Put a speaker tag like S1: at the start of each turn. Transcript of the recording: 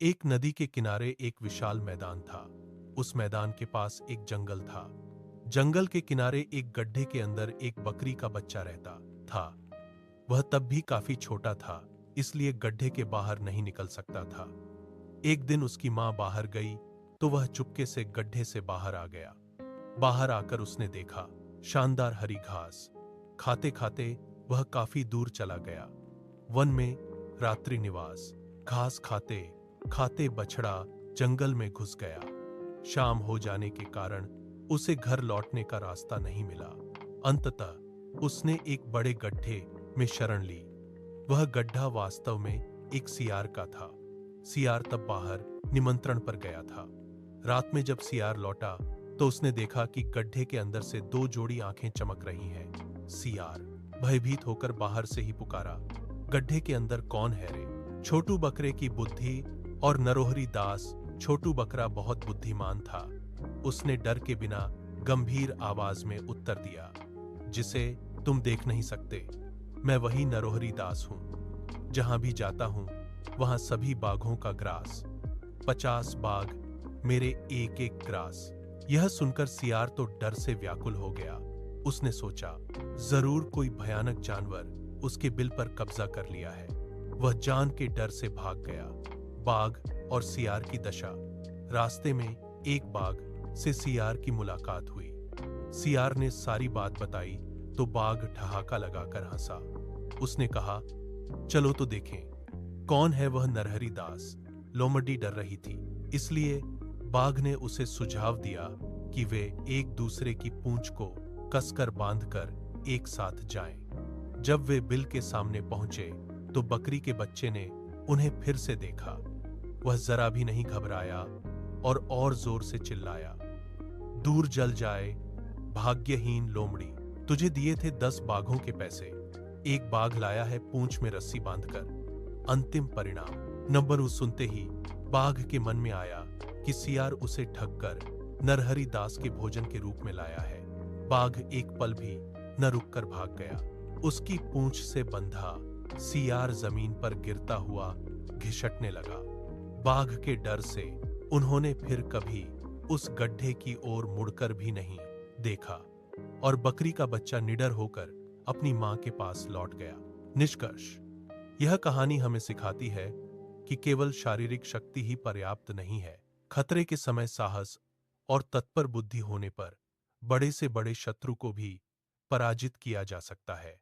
S1: एक नदी के किनारे एक विशाल मैदान था। उस मैदान के पास एक जंगल था। जंगल के किनारे एक गड्ढे के अंदर एक बकरी का बच्चा रहता था। वह तब भी काफी छोटा था, इसलिए गड्ढे के बाहर नहीं निकल सकता था। एक दिन उसकी मां बाहर गई तो वह चुपके से गड्ढे से बाहर आ गया। बाहर आकर उसने देखा शानदार हरी घास। खाते खाते वह काफी दूर चला गया। वन में रात्रि निवास। घास खाते खाते बछड़ा जंगल में घुस गया। शाम हो जाने के कारण उसे घर लौटने का रास्ता नहीं मिला। अंततः उसने एक बड़े गड्ढे में शरण ली। वह गड्ढा वास्तव में एक सियार का था। सियार तब बाहर निमंत्रण पर गया था। रात में जब सियार लौटा तो उसने देखा कि गड्ढे के अंदर से दो जोड़ी आंखें चमक रही हैं। सियार भयभीत होकर बाहर से ही पुकारा, गड्ढे के अंदर कौन है रे? छोटू बकरे की बुद्धि और नरोहरी दास। छोटू बकरा बहुत बुद्धिमान था। उसने डर के बिना गंभीर आवाज में उत्तर दिया, जिसे तुम देख नहीं सकते। मैं वही नरोहरी दास हूं। जहां भी जाता हूं वहां सभी बाघों का ग्रास। 50 बाघ मेरे एक एक ग्रास। यह सुनकर सियार तो डर से व्याकुल हो गया। उसने सोचा, जरूर कोई भयानक जानवर उसके बिल पर कब्जा कर लिया है। वह जान के डर से भाग गया। बाघ और सियार की दशा। रास्ते में एक बाघ से सियार की मुलाकात हुई। सियार ने सारी बात बताई तो बाघ ठहाका लगाकर हंसा। उसने कहा, चलो तो देखें कौन है वह नरहरी दास। लोमड़ी डर रही थी, इसलिए बाघ ने उसे सुझाव दिया कि वे एक दूसरे की पूंछ को कसकर बांधकर एक साथ जाएं। जब वे बिल के सामने पहुंचे तो बकरी के बच्चे ने उन्हें फिर से देखा। वह जरा भी नहीं घबराया और जोर से चिल्लाया, दूर जल जाए भाग्यहीन लोमड़ी। तुझे दिए थे 10 बाघों के पैसे, एक बाघ लाया है पूंछ में रस्सी बांधकर। अंतिम परिणाम। नंबरू सुनते ही बाघ के मन में आया कि सियार उसे ठगकर नरहरी दास के भोजन के रूप में लाया है। बाघ एक पल भी न रुककर भाग गया। उसकी पूंछ से बंधा सियार जमीन पर गिरता हुआ घिसटने लगा। बाघ के डर से उन्होंने फिर कभी उस गड्ढे की ओर मुड़कर भी नहीं देखा और बकरी का बच्चा निडर होकर अपनी मां के पास लौट गया। निष्कर्ष, यह कहानी हमें सिखाती है कि केवल शारीरिक शक्ति ही पर्याप्त नहीं है। खतरे के समय साहस और तत्पर बुद्धि होने पर बड़े से बड़े शत्रु को भी पराजित किया जा सकता है।